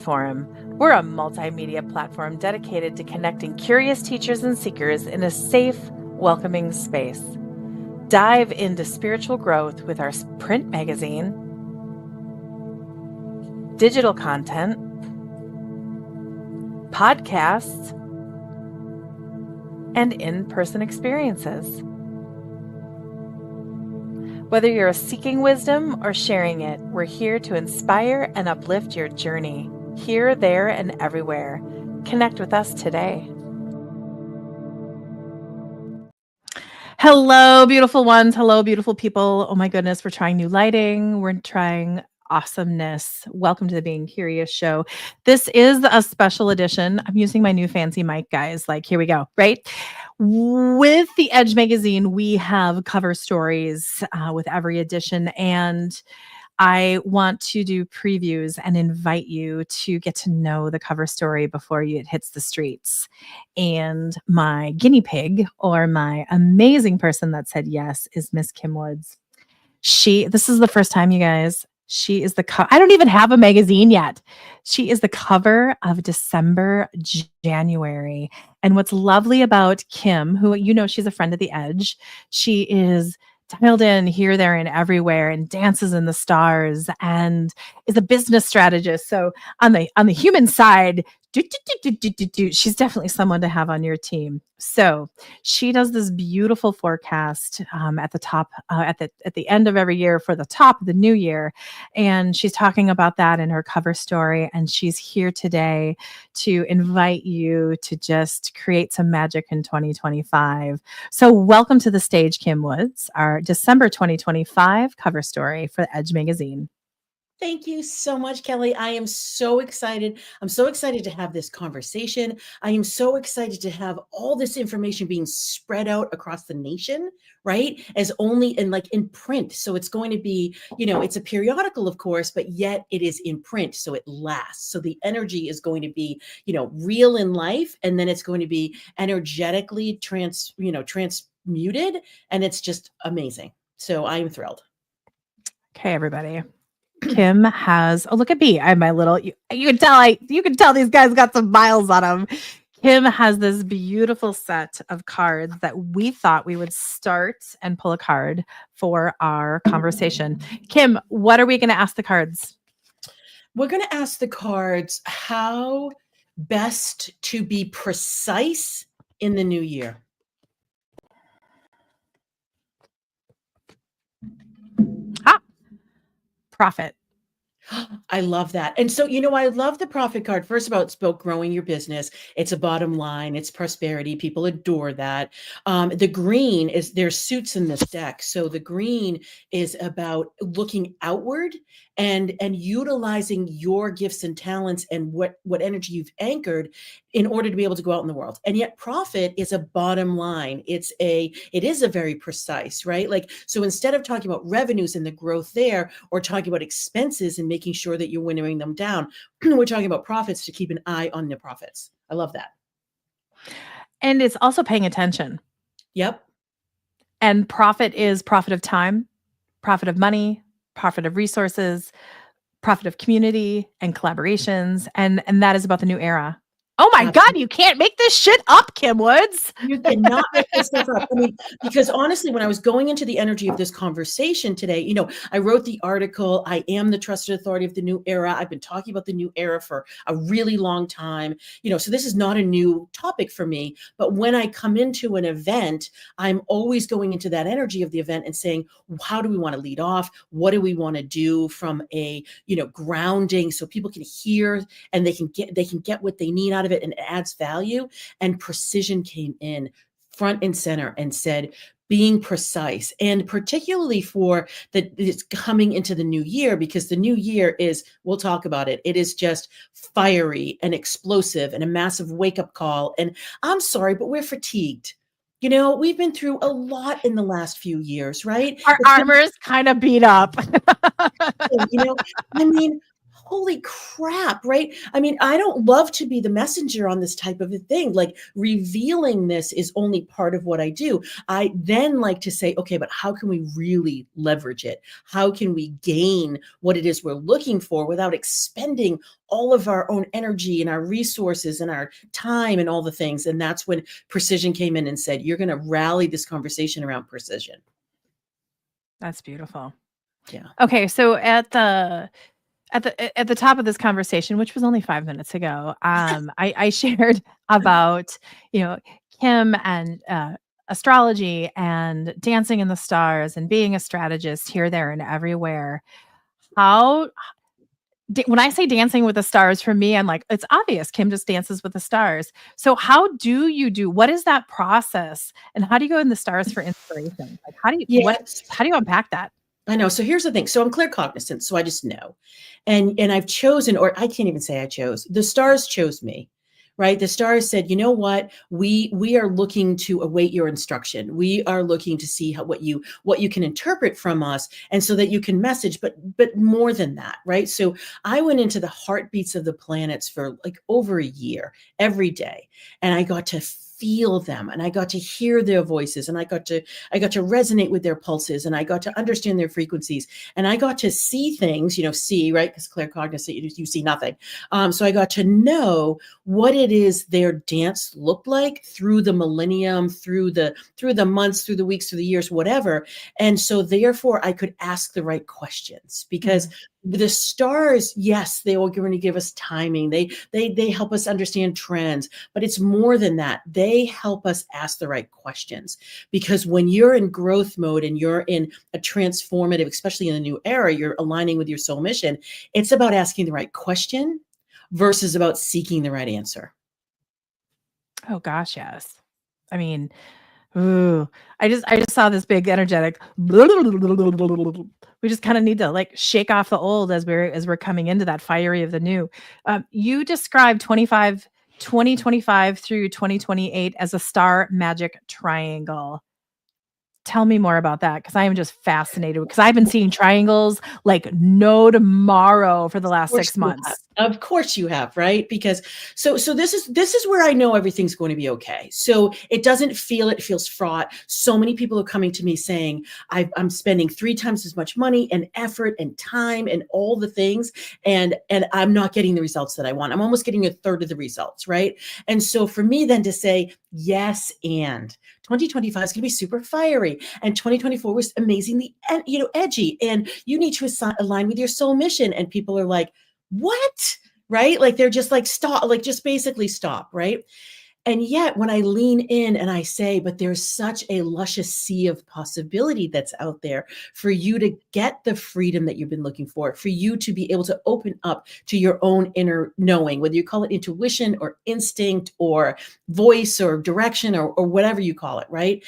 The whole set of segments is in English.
Forum. We're a multimedia platform dedicated to connecting curious teachers and seekers in a safe, welcoming space. Dive into spiritual growth with our print magazine, digital content, podcasts, and in-person experiences. Whether you're seeking wisdom or sharing it, we're here to inspire and uplift your journey. Here, there, and everywhere. Connect with us today. Hello, beautiful ones. Hello, beautiful people. Oh my goodness, we're trying new lighting. We're trying awesomeness. Welcome to the Being Curious show. This is a special edition. I'm using my new fancy mic, guys. Like, here we go, right? With the Edge magazine, we have cover stories with every edition, and I want to do previews and invite you to get to know the cover story before it hits the streets. And my guinea pig, or my amazing person that said yes, is Miss Kim Woods. This is the first time, you guys. She is I don't even have a magazine yet. She is the cover of December, January. And what's lovely about Kim, who, you know, she's a friend of the Edge. She is dialed in here, there, and everywhere, and dances in the stars, and is a business strategist. So on the human side, she's definitely someone to have on your team. So she does this beautiful forecast at the top, at the end of every year for the top of the new year, and she's talking about that in her cover story. And she's here today to invite you to just create some magic in 2025. So welcome to the stage, Kim Woods, our December 2025 cover story for the Edge magazine. Thank you so much, Kelly. I am so excited. I'm so excited to have this conversation. I am so excited to have all this information being spread out across the nation, right? As only in print. So it's going to be, it's a periodical, of course, but yet it is in print. So it lasts. So the energy is going to be, real in life. And then it's going to be energetically transmuted. And it's just amazing. So I'm thrilled. Okay, everybody. Kim has, look at me. I'm my little, you can tell these guys got some miles on them. Kim has this beautiful set of cards that we thought we would start and pull a card for our conversation. Kim, what are we going to ask the cards? We're going to ask the cards how best to be precise in the new year. Profit. I love that. And so, I love the profit card. First of all, it's about growing your business. It's a bottom line. It's prosperity. People adore that. The green is, there's suits in this deck. So the green is about looking outward and utilizing your gifts and talents and what energy you've anchored in order to be able to go out in the world. And yet profit is a bottom line. It is a very precise, right? Like, so instead of talking about revenues and the growth there, or talking about expenses and making sure that you're winnowing them down, we're talking about profits to keep an eye on the profits. I love that. And it's also paying attention. Yep. And profit is profit of time, profit of money, profit of resources, profit of community and collaborations. And that is about the new era. Oh my God, you can't make this shit up, Kim Woods. You cannot make this stuff up. I mean, because honestly, when I was going into the energy of this conversation today, I wrote the article, I am the trusted authority of the new era. I've been talking about the new era for a really long time, so this is not a new topic for me. But when I come into an event, I'm always going into that energy of the event and saying, how do we want to lead off? What do we want to do from a, grounding so people can hear and they can get what they need out of it, and it adds value. And precision came in front and center and said, being precise, and particularly for it's coming into the new year, because the new year is, we'll talk about it. It is just fiery and explosive and a massive wake-up call. And I'm sorry, but we're fatigued. We've been through a lot in the last few years, right? Our armor is kind of beat up. I mean, holy crap, right? I mean, I don't love to be the messenger on this type of a thing. Like revealing this is only part of what I do. I then like to say, okay, but how can we really leverage it? How can we gain what it is we're looking for without expending all of our own energy and our resources and our time and all the things? And that's when precision came in and said, you're going to rally this conversation around precision. That's beautiful. Yeah. Okay, so at the top of this conversation, which was only 5 minutes ago, I shared about, you know, Kim and, astrology and dancing in the stars and being a strategist here, there, and everywhere. How when I say dancing with the stars, for me, I'm like, it's obvious. Kim just dances with the stars. So how do you do what is that process? And how do you go in the stars for inspiration? Like, Yes. how do you unpack that? I know. So here's the thing. So I'm claircognizant, so I just know. And I've chosen, or I can't even say I chose. The stars chose me. Right? The stars said, "You know what? We are looking to await your instruction. We are looking to see what you can interpret from us and so that you can message, but more than that, right?" So I went into the heartbeats of the planets for like over a year every day, and I got to feel them, and I got to hear their voices, and I got to resonate with their pulses, and I got to understand their frequencies, and I got to see things, see, right? Because claircognizant, you see nothing. So I got to know what it is their dance looked like through the millennium, through the months, through the weeks, through the years, whatever. And so therefore I could ask the right questions, because Mhm. the stars, yes, they will going to give us timing. They help us understand trends, but it's more than that. They help us ask the right questions, because when you're in growth mode and you're in a transformative, especially in the new era, you're aligning with your soul mission. It's about asking the right question versus about seeking the right answer. Oh gosh, yes. I mean, ooh, I just saw this big energetic. We just kind of need to like shake off the old as we're coming into that fiery of the new. You described 2025 through 2028 as a star magic triangle. Tell me more about that, because I am just fascinated, because I've been seeing triangles like no tomorrow for the last Course 6 you have. months. Of course you have, right? Because so this is where I know everything's going to be okay. So it doesn't feel it feels fraught. So many people are coming to me saying I'm spending 3 times as much money and effort and time and all the things, and I'm not getting the results that I want. I'm almost getting a third of the results, right? And so for me then to say yes, and 2025 is going to be super fiery, and 2024 was amazingly edgy, and you need to align with your soul mission, and people are like, what? Right? Like they're just like, stop, like just basically stop, right? And yet when I lean in and I say, but there's such a luscious sea of possibility that's out there for you to get the freedom that you've been looking for you to be able to open up to your own inner knowing, whether you call it intuition or instinct or voice or direction, or whatever you call it, right?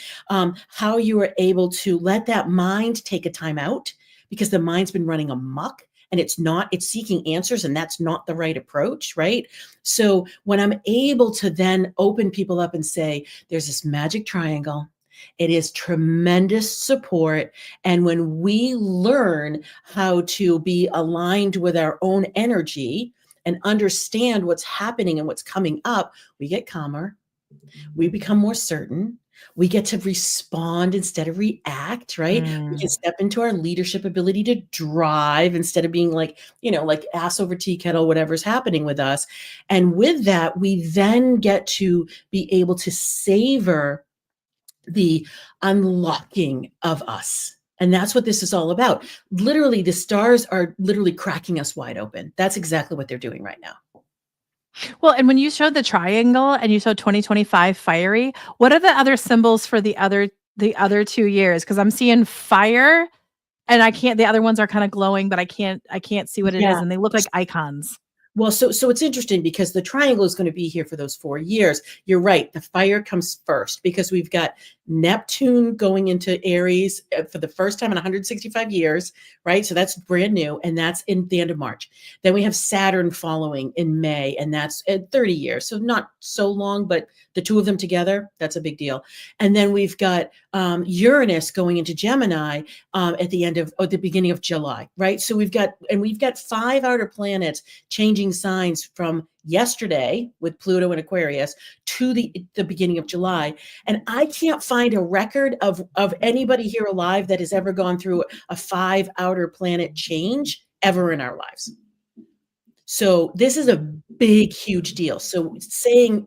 How you are able to let that mind take a time out, because the mind's been running amok, and it's seeking answers, and that's not the right approach, right? So when I'm able to then open people up and say, there's this magic triangle, it is tremendous support. And when we learn how to be aligned with our own energy and understand what's happening and what's coming up, we get calmer, we become more certain. We get to respond instead of react, right? We can Mm. step into our leadership ability to drive instead of being like ass over tea kettle, whatever's happening with us. And with that, we then get to be able to savor the unlocking of us. And that's what this is all about. Literally, the stars are literally cracking us wide open. That's exactly what they're doing right now. Well, and when you showed the triangle and you showed 2025 fiery, what are the other symbols for the other 2 years? Because I'm seeing fire, and I can't the other ones are kinda glowing, but I can't see what it is, Yeah. and they look like icons. Well, so it's interesting because the triangle is going to be here for those 4 years. You're right. The fire comes first because we've got Neptune going into Aries for the first time in 165 years, right? So that's brand new, and that's in the end of March. Then we have Saturn following in May, and that's at 30 years. So not so long, but the two of them together, that's a big deal. And then we've got Uranus going into Gemini at the beginning of July, right? So we've got 5 outer planets changing signs from yesterday with Pluto and Aquarius to the beginning of July. And I can't find a record of anybody here alive that has ever gone through a 5 outer planet change ever in our lives. So this is a big, huge deal. So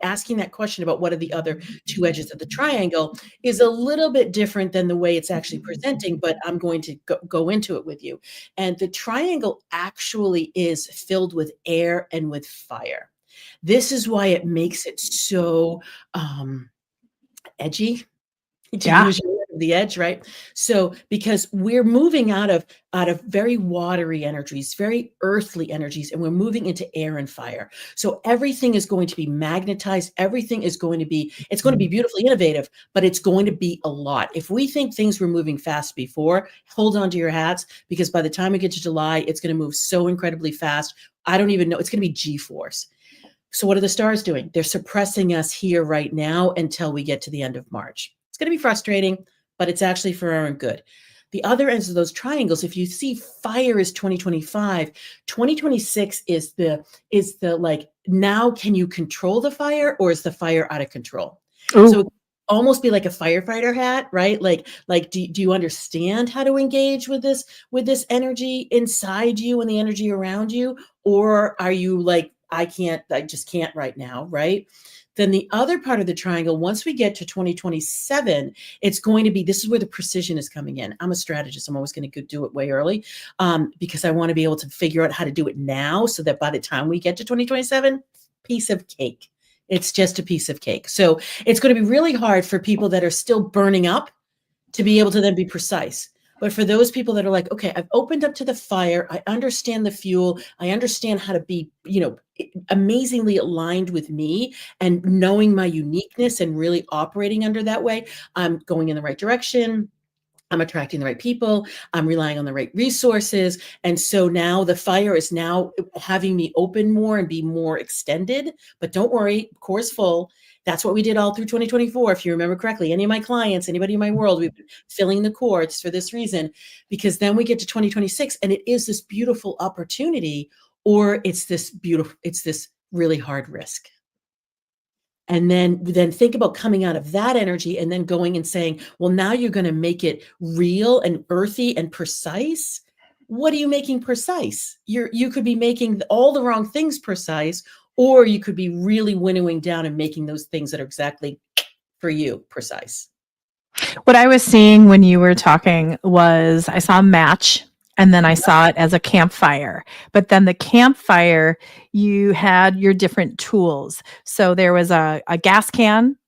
asking that question about what are the other 2 edges of the triangle is a little bit different than the way it's actually presenting, but I'm going to go into it with you. And the triangle actually is filled with air and with fire. This is why it makes it so edgy, to Yeah. use the edge, right? So because we're moving out of very watery energies, very earthly energies, and we're moving into air and fire. So everything is going to be magnetized. Everything is going to be, it's going to be beautifully innovative, but it's going to be a lot. If we think things were moving fast before, hold on to your hats, because by the time we get to July, it's going to move so incredibly fast. I don't even know. It's going to be G-force. So what are the stars doing? They're suppressing us here right now until we get to the end of March. It's going to be frustrating, but it's actually for our own good. The other ends of those triangles, if you see fire is 2025, 2026 is the like, now can you control the fire, or is the fire out of control? Ooh. So almost be like a firefighter hat, right? Like do you understand how to engage with this energy inside you and the energy around you? Or are you like, I just can't right now, right? Then the other part of the triangle, once we get to 2027, it's going to be, this is where the precision is coming in. I'm a strategist. I'm always going to do it way early because I want to be able to figure out how to do it now so that by the time we get to 2027, piece of cake. It's just a piece of cake. So it's going to be really hard for people that are still burning up to be able to then be precise. But for those people that are like, okay, I've opened up to the fire, I understand the fuel, I understand how to be, amazingly aligned with me and knowing my uniqueness and really operating under that way, I'm going in the right direction. I'm attracting the right people. I'm relying on the right resources. And so now the fire is now having me open more and be more extended. But don't worry, core is full. That's what we did all through 2024. If you remember correctly, any of my clients, anybody in my world, we've been filling the core. It's for this reason, because then we get to 2026 and it is this beautiful opportunity, or it's this really hard risk. And then think about coming out of that energy and then going and saying, well, now you're going to make it real and earthy and precise. What are you making precise? You could be making all the wrong things precise, or you could be really winnowing down and making those things that are exactly for you precise. What I was seeing when you were talking was I saw a match, and then I saw it as a campfire. But then the campfire, you had your different tools. So there was a gas can,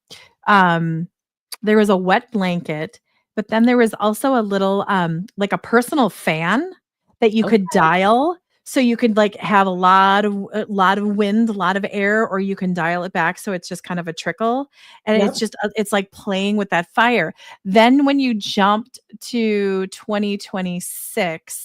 there was a wet blanket, but then there was also a little like a personal fan that you could dial. So you could like have a lot of wind, a lot of air, or you can dial it back so it's just kind of a trickle. And Yep. it's just it's like playing with that fire. Then when you jumped to 2026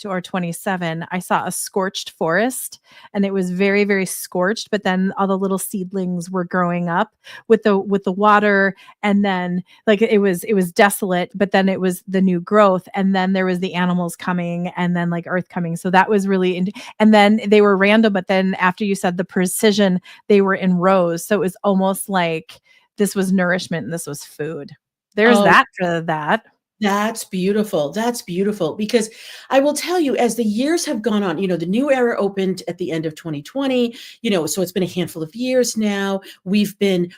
or 27, I saw a scorched forest, and it was very, very scorched, but then all the little seedlings were growing up with the water, and then like it was desolate, but then it was the new growth, and then there was the animals coming, and then like earth coming. So that was really and then they were random, but then after you said the precision, they were in rows, so it was almost like this was nourishment and this was food. There's that for that. That's beautiful. That's beautiful, because I will tell you, as the years have gone on, the new era opened at the end of 2020, so it's been a handful of years now. We've been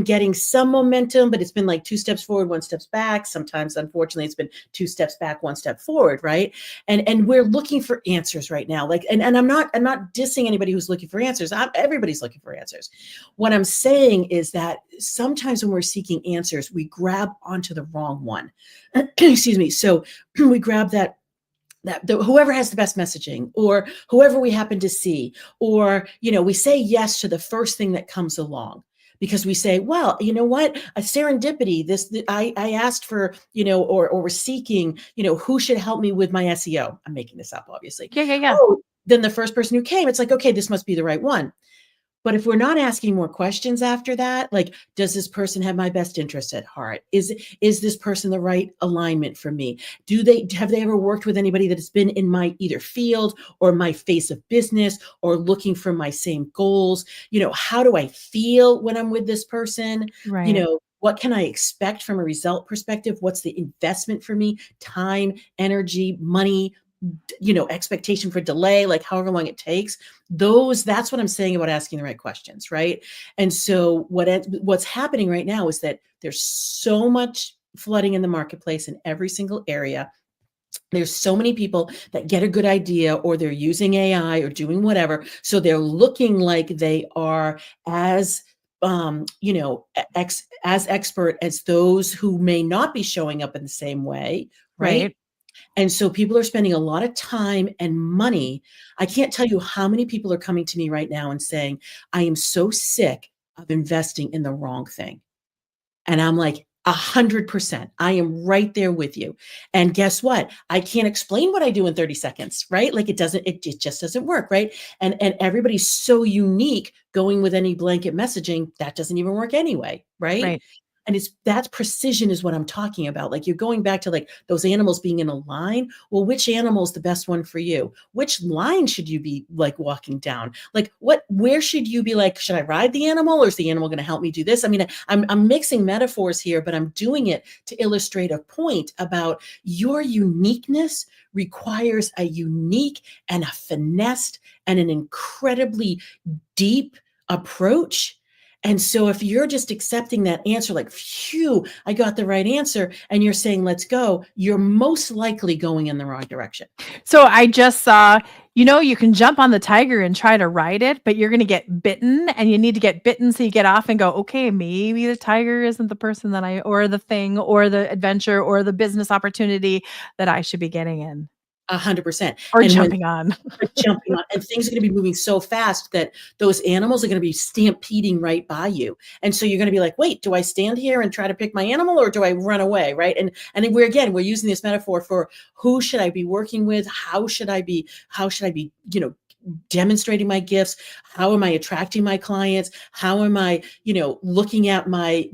getting some momentum, but it's been like 2 steps forward, 1 step back. Sometimes, unfortunately, it's been 2 steps back, 1 step forward, right? And we're looking for answers right now. Like, and I'm not dissing anybody who's looking for answers. Everybody's looking for answers. What I'm saying is that sometimes when we're seeking answers, we grab onto the wrong one. Excuse me. So we grab that whoever has the best messaging, or whoever we happen to see, or we say yes to the first thing that comes along, because we say, well, you know what, a serendipity, I asked for, or we're seeking, who should help me with my SEO. I'm making this up, obviously. Yeah. Oh, then the first person who came, it's like, okay, this must be the right one. But if we're not asking more questions after that, like, does this person have my best interest at heart? Is this person the right alignment for me? Have they ever worked with anybody that has been in my either field or my face of business, or looking for my same goals? How do I feel when I'm with this person? Right. What can I expect from a result perspective? What's the investment for me? Time, energy, money, expectation for delay, like however long it takes. That's what I'm saying about asking the right questions, right? And so what's happening right now is that there's so much flooding in the marketplace in every single area. There's so many people that get a good idea, or they're using AI or doing whatever, so they're looking like they are as as expert as those who may not be showing up in the same way, right? Right. And so people are spending a lot of time and money. I can't tell you how many people are coming to me right now and saying, I am so sick of investing in the wrong thing. And I'm like, 100%. I am right there with you. And guess what? I can't explain what I do in 30 seconds, right? Like, it just doesn't work, right? And everybody's so unique. Going with any blanket messaging, that doesn't even work anyway, right? Right. And that's precision is what I'm talking about. Like, you're going back to like those animals being in a line. Well, which animal is the best one for you? Which line should you be like walking down? Like, where should you be like, should I ride the animal, or is the animal going to help me do this? I mean, I'm mixing metaphors here, but I'm doing it to illustrate a point about your uniqueness requires a unique and a finessed and an incredibly deep approach. And so if you're just accepting that answer, like, phew, I got the right answer, and you're saying, let's go, you're most likely going in the wrong direction. So I just saw, you can jump on the tiger and try to ride it, but you're going to get bitten, and you need to get bitten so you get off and go, okay, maybe the tiger isn't the person or the thing, or the adventure, or the business opportunity that I should be getting in 100%. or And when jumping on. jumping on, and things are going to be moving so fast that those animals are going to be stampeding right by you. And so you're going to be like, wait, do I stand here and try to pick my animal, or do I run away? Right. And then we're using this metaphor for who should I be working with? How should I be, demonstrating my gifts? How am I attracting my clients? How am I, looking at my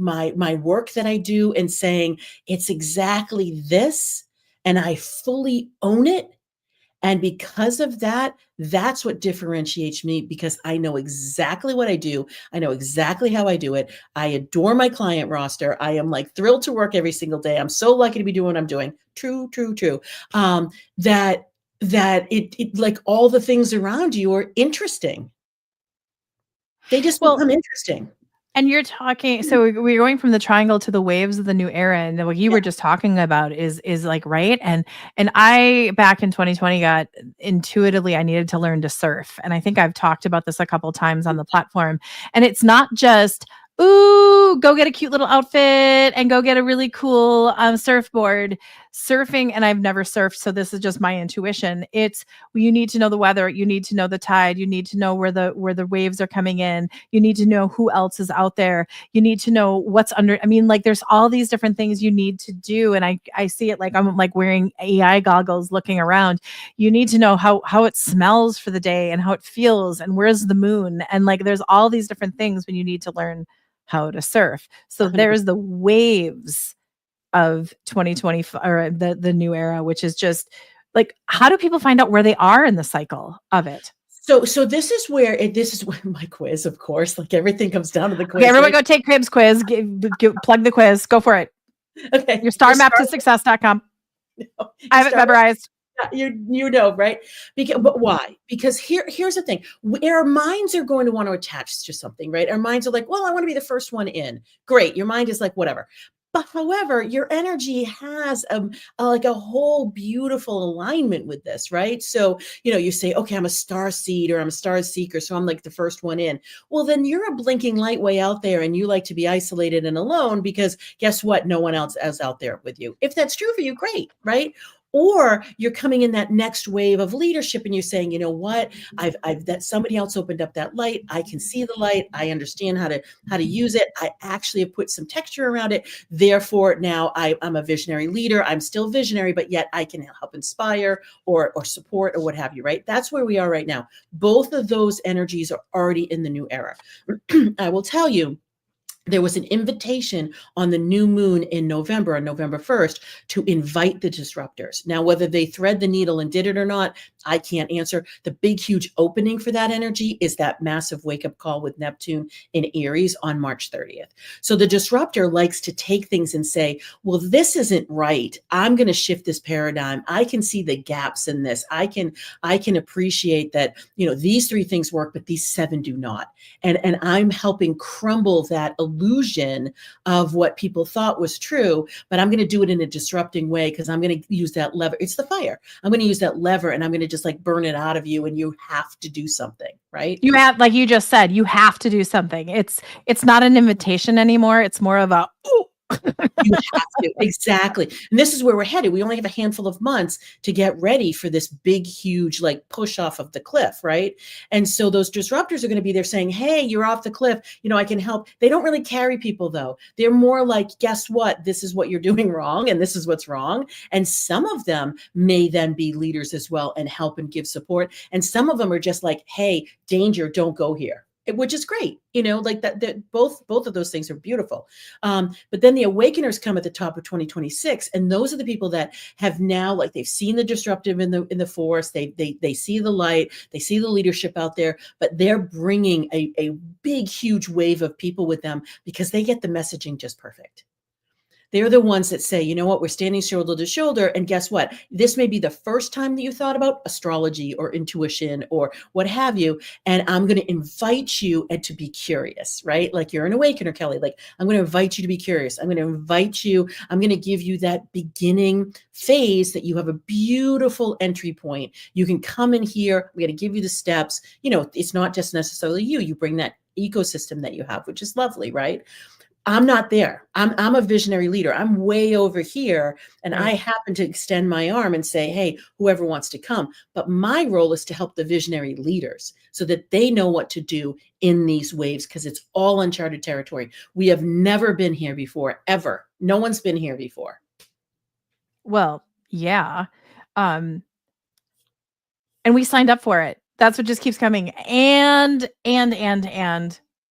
work that I do and saying, it's exactly this, and I fully own it. And because of that, that's what differentiates me, because I know exactly what I do. I know exactly how I do it. I adore my client roster. I am like thrilled to work every single day. I'm so lucky to be doing what I'm doing. True. That it like all the things around you are interesting. They just Well, become interesting. and you're talking, so we're going from the triangle to the waves of the new era, and what you Yeah. were just talking about is like, right. And I, back in 2020, got intuitively, I needed to learn to surf, and I think I've talked about this a couple times on the platform. And it's not just, ooh, go get a cute little outfit and go get a really cool surfboard. Surfing, and I've never surfed, so this is just my intuition. It's, you need to know the weather, you need to know the tide, you need to know where the waves are coming in, you need to know who else is out there, you need to know what's under. I mean, like, there's all these different things you need to do, and I see it like I'm like wearing AI goggles looking around. You need to know how it smells for the day, and how it feels, and where's the moon, and like there's all these different things when you need to learn how to surf. So 100%. there's the waves of 2020, or the new era, which is just like, how do people find out where they are in the cycle of it? So this is where my quiz, of course, like everything comes down to the Okay, quiz, everyone right? go take Cribs quiz. Plug the quiz. Go for it. Okay. Your star map to success.com. I You have it start memorized. you know, right? But why? Because here's the thing. Our minds are going to want to attach to something, right? Our minds are like, well, I want to be the first one in. Great. Your mind is like, whatever. But however, your energy has like a whole beautiful alignment with this, right? So, you say, okay, I'm a star seed, or I'm a star seeker, so I'm like the first one in. Well, then you're a blinking light way out there, and you like to be isolated and alone, because guess what? No one else is out there with you. If that's true for you, great, right? Or you're coming in that next wave of leadership and you're saying, you know what, I've that somebody else opened up that light. I can see the light. I understand how to use it. I actually have put some texture around it. Therefore, now I'm a visionary leader. I'm still visionary, but yet I can help inspire or support or what have you, right? That's where we are right now. Both of those energies are already in the new era. I will tell you, there was an invitation on the new moon in November, on November 1st, to invite the disruptors. Now, whether they thread the needle and did it or not, I can't answer. The big, huge opening for that energy is that massive wake-up call with Neptune in Aries on March 30th. So the disruptor likes to take things and say, well, this isn't right. I'm going to shift this paradigm. I can see the gaps in this. I can appreciate that, these 3 things work, but these 7 do not. And I'm helping crumble that illusion of what people thought was true, but I'm going to do it in a disrupting way because I'm going to use that lever. It's the fire. I'm going to use that lever and I'm going to just like burn it out of you, and you have to do something, right? You have, like you just said, you have to do something. It's not an invitation anymore. It's more of a, ooh. You have to. Exactly. And this is where we're headed. We only have a handful of months to get ready for this big, huge, like push off of the cliff, right? And so those disruptors are going to be there saying, hey, you're off the cliff. I can help. They don't really carry people, though. They're more like, guess what? This is what you're doing wrong, and this is what's wrong. And some of them may then be leaders as well and help and give support. And some of them are just like, hey, danger, don't go here. Which is great, like that both of those things are beautiful. But then the awakeners come at the top of 2026. And those are the people that have now, like, they've seen the disruptive in the force. They see the light, they see the leadership out there, but they're bringing a big, huge wave of people with them because they get the messaging just perfect. They're the ones that say, you know what, we're standing shoulder to shoulder. And guess what? This may be the first time that you thought about astrology or intuition or what have you. And I'm going to invite you and to be curious, right? Like you're an awakener, Kelly. Like, I'm going to invite you to be curious. I'm going to invite you. I'm going to give you that beginning phase that you have a beautiful entry point. You can come in here. We're going to give you the steps. It's not just necessarily you. You bring that ecosystem that you have, which is lovely, right? I'm not there. I'm a visionary leader. I'm way over here. And I happen to extend my arm and say, hey, whoever wants to come. But my role is to help the visionary leaders so that they know what to do in these waves, because it's all uncharted territory. We have never been here before, ever. No one's been here before. Well, yeah. And we signed up for it. That's what just keeps coming. And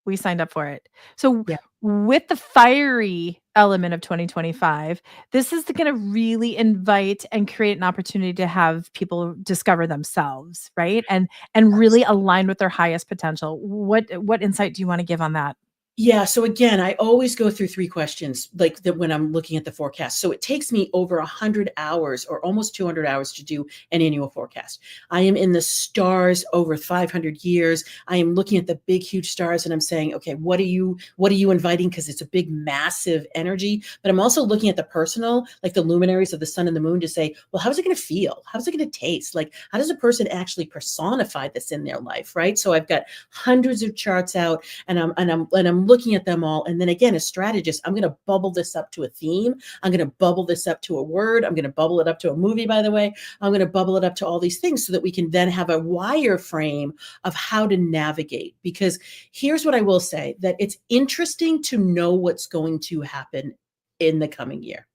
we signed up for it. So with the fiery element of 2025, this is going to really invite and create an opportunity to have people discover themselves, right? And really align with their highest potential. What insight do you want to give on that? Yeah. So again, I always go through 3 questions like that when I'm looking at the forecast. So it takes me over 100 hours or almost 200 hours to do an annual forecast. I am in the stars over 500 years. I am looking at the big, huge stars and I'm saying, okay, what are you inviting? Because it's a big, massive energy. But I'm also looking at the personal, like the luminaries of the sun and the moon, to say, well, how's it going to feel? How's it going to taste? Like, how does a person actually personify this in their life? Right. So I've got hundreds of charts out and I'm looking at them all. And then again, as strategist, I'm going to bubble this up to a theme. I'm going to bubble this up to a word. I'm going to bubble it up to a movie, by the way. I'm going to bubble it up to all these things so that we can then have a wireframe of how to navigate. Because here's what I will say, that it's interesting to know what's going to happen in the coming year.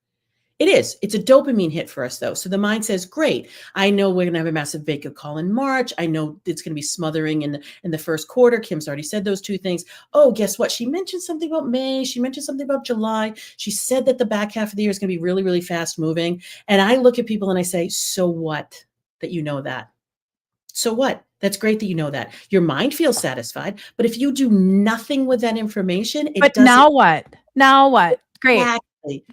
It is. It's a dopamine hit for us, though. So the mind says, great, I know we're going to have a massive wake-up call in March. I know it's going to be smothering in the first quarter. Kim's already said those 2 things. Oh, guess what? She mentioned something about May. She mentioned something about July. She said that the back half of the year is going to be really, really fast moving. And I look at people and I say, so what that you know that? So what? That's great that you know that. Your mind feels satisfied. But if you do nothing with that information, it doesn't. Now what? Now what? Great. Exactly.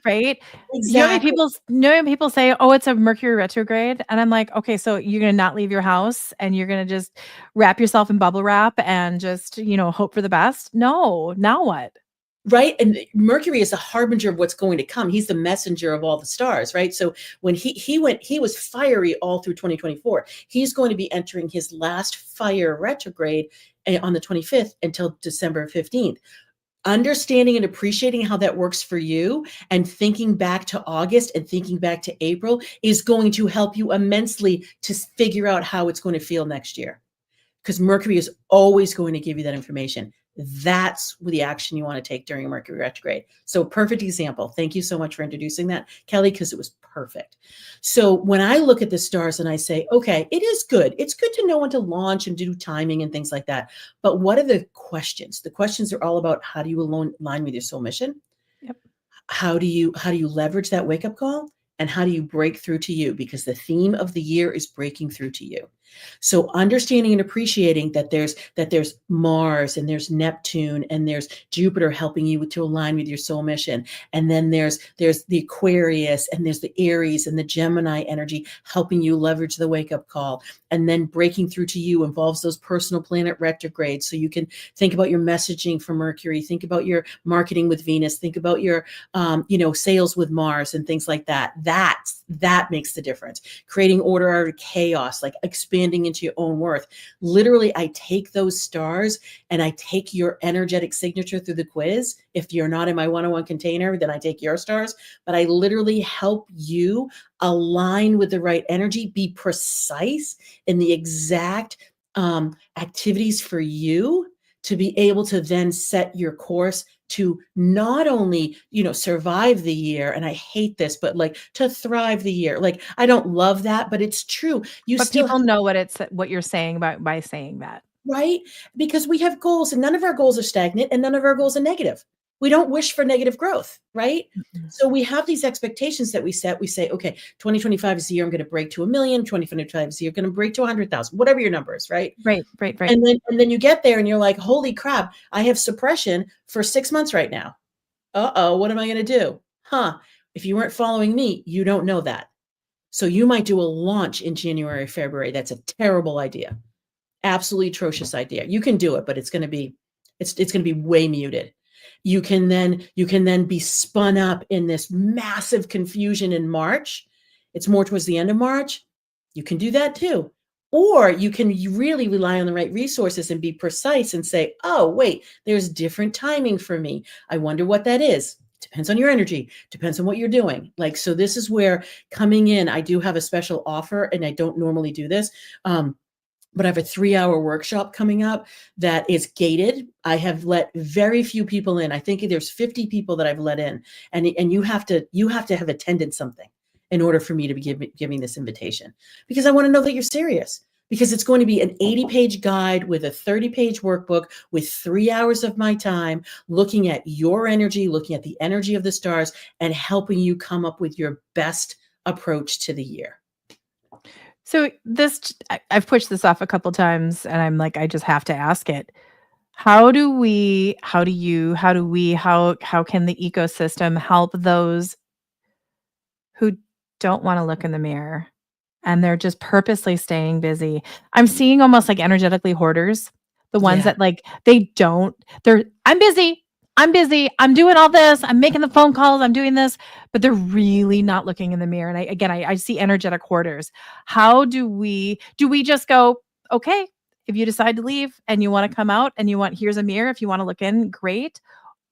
Right? Exactly. You know when people say, oh, it's a Mercury retrograde? And I'm like, okay, so you're going to not leave your house and you're going to just wrap yourself in bubble wrap and just, hope for the best? No. Now what? Right. And Mercury is a harbinger of what's going to come. He's the messenger of all the stars, right? So when he was fiery all through 2024. He's going to be entering his last fire retrograde on the 25th until December 15th. understanding and appreciating how that works for you and thinking back to August and thinking back to April is going to help you immensely to figure out how it's going to feel next year. Because Mercury is always going to give you that information. That's the action you want to take during Mercury retrograde. So perfect example. Thank you so much for introducing that, Kelly, because it was perfect. So when I look at the stars and I say, okay, it is good. It's good to know when to launch and do timing and things like that. But what are the questions? The questions are all about how do you align with your soul mission? Yep. How do you leverage that wake up call? And how do you break through to you? Because the theme of the year is breaking through to you. So understanding and appreciating that there's Mars and there's Neptune and there's Jupiter helping you to align with your soul mission. And then there's the Aquarius and there's the Aries and the Gemini energy helping you leverage the wake up call. And then breaking through to you involves those personal planet retrogrades. So you can think about your messaging for Mercury, think about your marketing with Venus, think about your sales with Mars and things like that. That makes the difference. Creating order out of chaos, like expanding into your own worth. Literally, I take those stars and I take your energetic signature through the quiz. If you're not in my one-on-one container, then I take your stars, but I literally help you align with the right energy, be precise in the exact activities for you to be able to then set your course to not only, survive the year. And I hate this, but like to thrive the year. Like, I don't love that, but it's true. You But still have people to, know what you're saying by saying that. right? Because we have goals and none of our goals are stagnant and none of our goals are negative. We don't wish for negative growth, right? Mm-mm. So we have these expectations that we set. We say, okay, 2025 is the year I'm going to break to 1 million. 2025 is the year I'm going to break to 100,000, whatever your number is, right? Right. And then you get there and you're like, holy crap, I have suppression for 6 months right now. Uh-oh, what am I going to do? If you weren't following me, you don't know that. So you might do a launch in January, February. That's a terrible idea. Absolutely atrocious idea. You can do it, but it's going to be way muted. You can then be spun up in this massive confusion in March. It's more towards the end of March. You can do that too. Or you can really rely on the right resources and be precise and say, oh, wait, there's different timing for me. I wonder what that is. Depends on your energy, depends on what you're doing. Like, so this is where coming in, I do have a special offer and I don't normally do this. But I have a 3-hour workshop coming up that is gated. I have let very few people in. I think there's 50 people that I've let in, and you have to have attended something in order for me to be giving this invitation, because I want to know that you're serious. Because it's going to be an 80-page guide with a 30-page workbook with 3 hours of my time looking at your energy, looking at the energy of the stars, and helping you come up with your best approach to the year. So I've pushed this off a couple times and I'm like, I just have to ask it. How can the ecosystem help those who don't want to look in the mirror and they're just purposely staying busy? I'm seeing almost like energetically hoarders, the ones Yeah. that like I'm busy, I'm doing all this, I'm making the phone calls, I'm doing this, but they're really not looking in the mirror. And I see energetic hoarders. How do we just go, okay, if you decide to leave and you want to come out and here's a mirror, if you want to look in, great.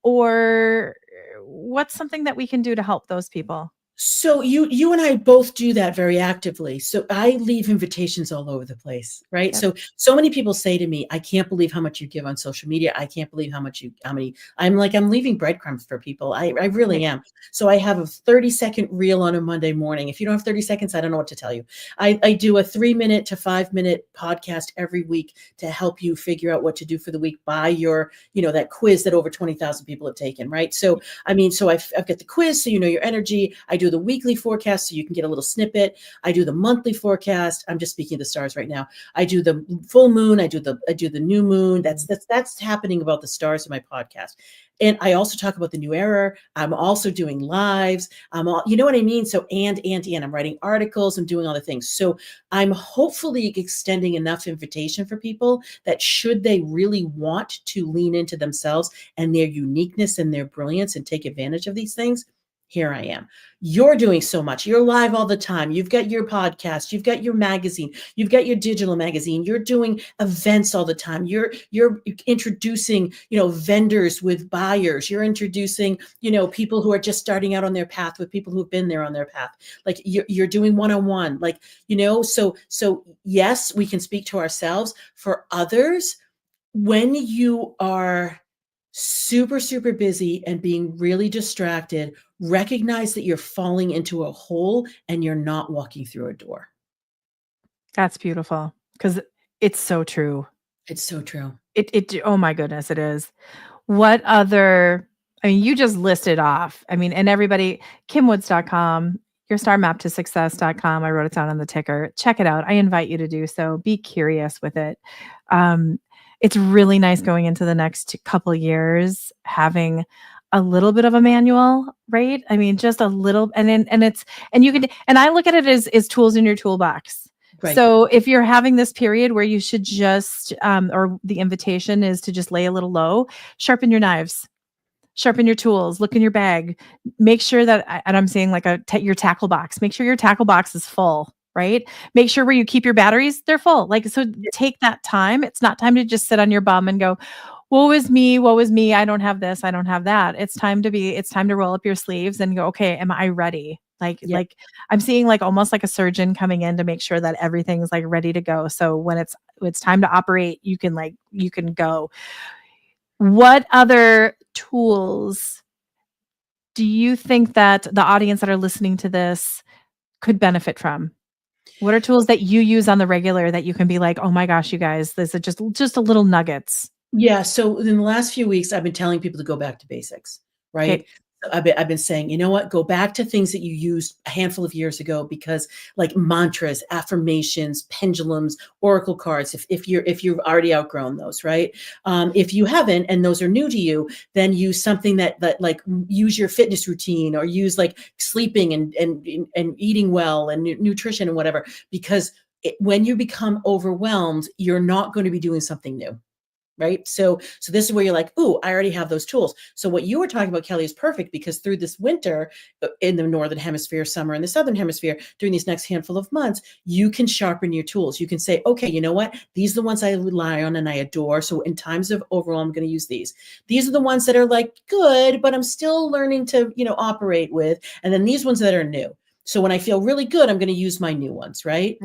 Or what's something that we can do to help those people? So you and I both do that very actively. So I leave invitations all over the place, right? Yep. So many people say to me, I can't believe how much you give on social media. I can't believe how many, I'm leaving breadcrumbs for people. I really Right. am. So I have a 30-second reel on a Monday morning. If you don't have 30 seconds, I don't know what to tell you. I do a 3-minute to 5-minute podcast every week to help you figure out what to do for the week by your, that quiz that over 20,000 people have taken, right? So, I've got the quiz, so you know your energy. I do the weekly forecast so you can get a little snippet. I do the monthly forecast. I'm just speaking of the stars right now. I do the full moon. I do the new moon. That's happening about the stars in my podcast. And I also talk about the new era. I'm also doing lives. You know what I mean? So, and I'm writing articles. I'm doing all the things. So I'm hopefully extending enough invitation for people that should they really want to lean into themselves and their uniqueness and their brilliance and take advantage of these things, Here I am. You're doing so much. You're live all the time. You've got your podcast, you've got your magazine, you've got your digital magazine. You're doing events all the time. You're introducing, vendors with buyers. You're introducing, people who are just starting out on their path with people who've been there on their path. Like you're doing one-on-one, like, so yes, we can speak to ourselves. For others, when you are super, super busy and being really distracted, recognize that you're falling into a hole and you're not walking through a door. That's beautiful because it's so true. It's so true. Oh my goodness, it is. What other, I mean, you just listed off. I mean, and everybody, kimwoods.com, yourstarmaptosuccess.com. I wrote it down on the ticker. Check it out. I invite you to do so. Be curious with it. It's really nice going into the next couple years, having a little bit of a manual, right? I mean, just a little, and you can, and I look at it as tools in your toolbox. Right. So if you're having this period where you should just, or the invitation is to just lay a little low, sharpen your knives, sharpen your tools, look in your bag, make sure that, and I'm saying like your tackle box, make sure your tackle box is full, right? Make sure where you keep your batteries, they're full. Like, so take that time. It's not time to just sit on your bum and go, woe is me, woe is me. I don't have this, I don't have that. It's time to roll up your sleeves and go, okay, am I ready? Like I'm seeing like almost like a surgeon coming in to make sure that everything's like ready to go. So when it's time to operate, you can go. What other tools do you think that the audience that are listening to this could benefit from? What are tools that you use on the regular that you can be like, oh my gosh, you guys, this is just a little nuggets? Yeah. So in the last few weeks, I've been telling people to go back to basics, right? Okay. I've been saying, you know what, go back to things that you used a handful of years ago, because like mantras, affirmations, pendulums, oracle cards, if you've already outgrown those, right? If you haven't, and those are new to you, then use something that like use your fitness routine, or use like sleeping and eating well and nutrition and whatever, because when you become overwhelmed, you're not going to be doing something new. Right. So this is where you're like, ooh, I already have those tools. So what you were talking about, Kelly, is perfect, because through this winter in the Northern Hemisphere, summer in the Southern Hemisphere, during these next handful of months, you can sharpen your tools. You can say, okay, you know what? These are the ones I rely on and I adore. So in times of overwhelm, I'm going to use these. These are the ones that are like good, but I'm still learning to, operate with. And then these ones that are new. So when I feel really good, I'm going to use my new ones. Right.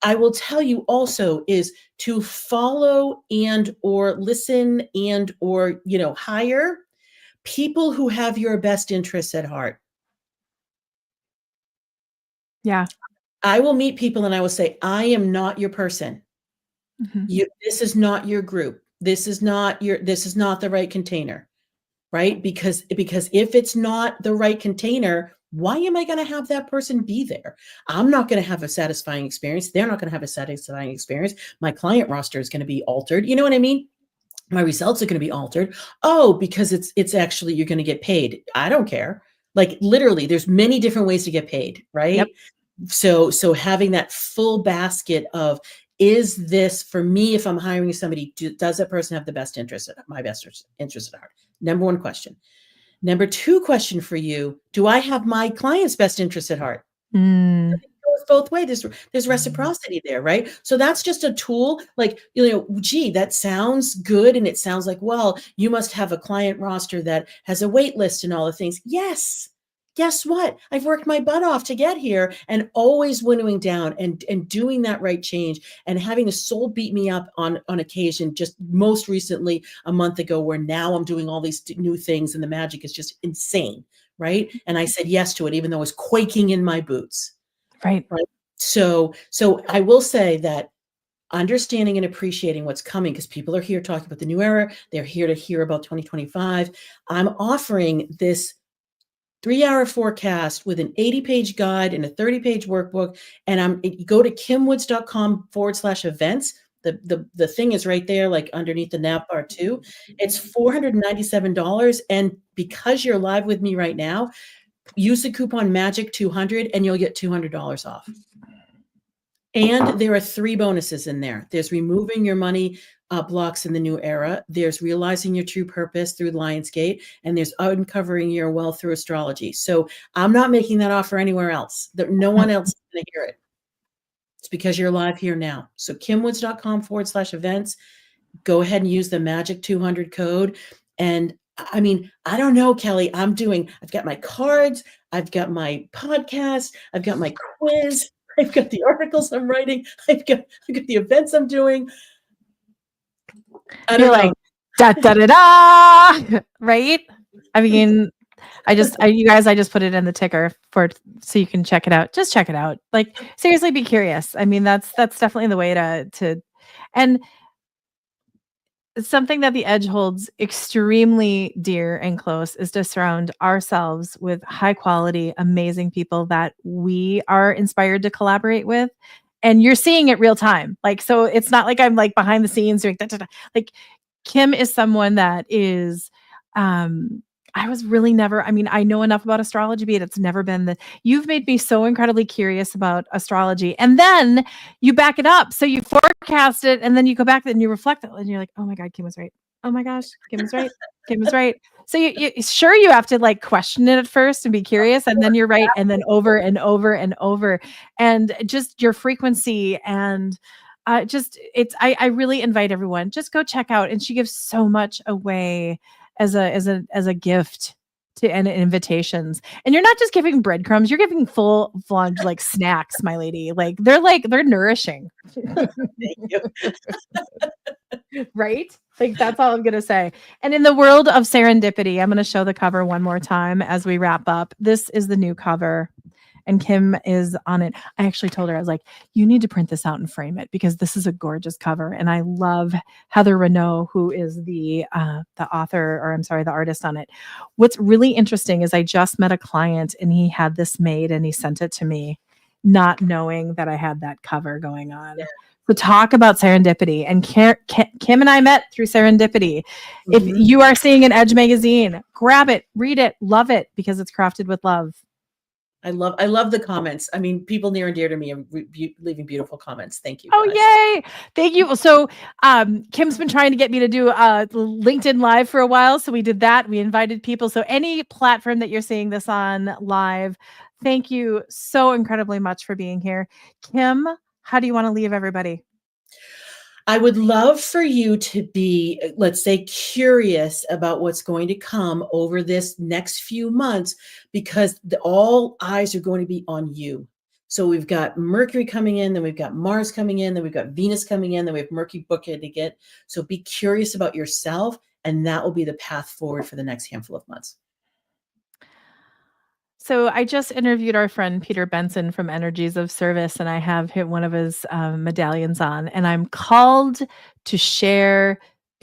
I will tell you also is to follow and or listen and or, hire people who have your best interests at heart. Yeah. I will meet people and I will say, I am not your person. Mm-hmm. This is not your group. This is not the right container, right? Because if it's not the right container, why am I going to have that person be there? I'm not going to have a satisfying experience. They're not going to have a satisfying experience. My client roster is going to be altered. You know what I mean? My results are going to be altered. Oh, because it's actually, you're going to get paid. I don't care. Like literally, there's many different ways to get paid, right? Yep. So having that full basket of, is this for me? If I'm hiring somebody, does that person have the best interest, my best interest at heart? Number one question. Number two question for you, do I have my client's best interest at heart? Mm. It goes both ways. There's reciprocity there, right? So that's just a tool. Like, gee, that sounds good. And it sounds like, well, you must have a client roster that has a wait list and all the things. Yes. Guess what? I've worked my butt off to get here, and always winnowing down and doing that right change, and having the soul beat me up on occasion, just most recently a month ago, where now I'm doing all these new things and the magic is just insane. Right. And I said yes to it, even though I was quaking in my boots. Right. Right. So I will say that understanding and appreciating what's coming, because people are here talking about the new era. They're here to hear about 2025. I'm offering this 3-hour forecast with an 80-page guide and a 30-page workbook. And you go to kimwoods.com/events. The thing is right there, like underneath the nav bar too. It's $497. And because you're live with me right now, use the coupon MAGIC200 and you'll get $200 off. And there are 3 bonuses in there. There's removing your money blocks in the new era. There's realizing your true purpose through Lionsgate, and there's uncovering your wealth through astrology. So I'm not making that offer anywhere else. No one else is going to hear it. It's because you're live here now. So kimwoods.com/events. Go ahead and use the magic 200 code. And I mean, I don't know, Kelly, I've got my cards, I've got my podcast, I've got my quiz, I've got the articles I'm writing, I've got the events I'm doing. You're like, da da da da, right? I mean, I just put it in the ticker so you can check it out. Just check it out. Like, seriously, be curious. I mean, that's definitely the way to, and something that the Edge holds extremely dear and close is to surround ourselves with high quality, amazing people that we are inspired to collaborate with. And you're seeing it real time. Like, so it's not like I'm like behind the scenes doing like Kim is someone that is, I was really never, I mean, I know enough about astrology, but it's never been that you've made me so incredibly curious about astrology. And then you back it up. So you forecast it and then you go back and you reflect it and you're like, oh my God, Kim was right. Oh my gosh, Kim was right. Kim was right. So you sure you have to like question it at first and be curious, and then you're right. And then over and over and over, and just your frequency and I really invite everyone, just go check out. And she gives so much away as a gift to and invitations. And you're not just giving breadcrumbs, you're giving full fledged like snacks, my lady. Like they're nourishing. Thank you. Right? Like that's all I'm gonna say. And in the world of serendipity, I'm gonna show the cover one more time as we wrap up. This is the new cover. And Kim is on it. I actually told her, I was like, you need to print this out and frame it because this is a gorgeous cover. And I love Heather Renaud, who is the author, or I'm sorry, the artist on it. What's really interesting is I just met a client and he had this made and he sent it to me, not knowing that I had that cover going on. Yeah. So talk about serendipity. And Kim and I met through serendipity. Mm-hmm. If you are seeing an Edge magazine, grab it, read it, love it, because it's crafted with love. I love the comments. I mean, people near and dear to me are leaving beautiful comments. Thank you. Oh, guys. Yay. Thank you. So Kim's been trying to get me to do LinkedIn Live for a while. So we did that. We invited people. So any platform that you're seeing this on live, thank you so incredibly much for being here. Kim, how do you want to leave everybody? I would love for you to be, let's say, curious about what's going to come over this next few months, because all eyes are going to be on you. So we've got Mercury coming in, then we've got Mars coming in, then we've got Venus coming in, then we have Mercury bookending it. So be curious about yourself, and that will be the path forward for the next handful of months. So I just interviewed our friend Peter Benson from Energies of Service, and I have one of his medallions on, and I'm called to share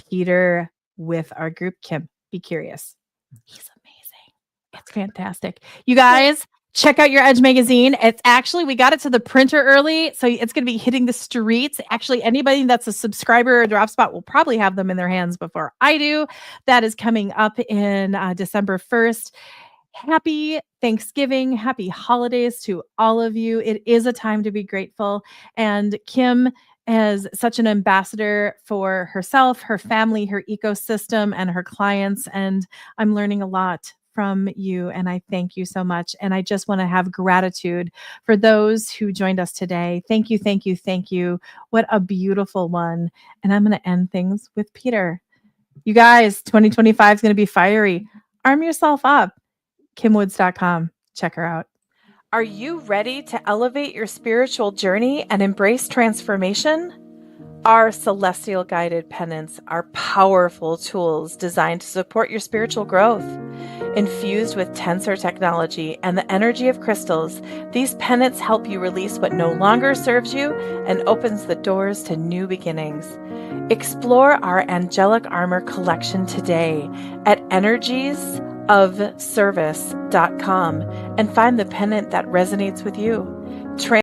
Peter with our group. Kim, be curious. He's amazing. It's fantastic. You guys, check out your Edge magazine. It's actually, we got it to the printer early, so it's going to be hitting the streets. Actually, anybody that's a subscriber or Drop Spot will probably have them in their hands before I do. That is coming up in December 1st. Happy Thanksgiving, happy holidays to all of you. It is a time to be grateful. And Kim is such an ambassador for herself, her family, her ecosystem, and her clients. And I'm learning a lot from you. And I thank you so much. And I just want to have gratitude for those who joined us today. Thank you, thank you, thank you. What a beautiful one. And I'm going to end things with Peter. You guys, 2025 is going to be fiery. Arm yourself up. KimWoods.com. Check her out. Are you ready to elevate your spiritual journey and embrace transformation? Our celestial guided pennants are powerful tools designed to support your spiritual growth. Infused with tensor technology and the energy of crystals, these pennants help you release what no longer serves you and opens the doors to new beginnings. Explore our angelic armor collection today at energiesofservice.com and find the pennant that resonates with you.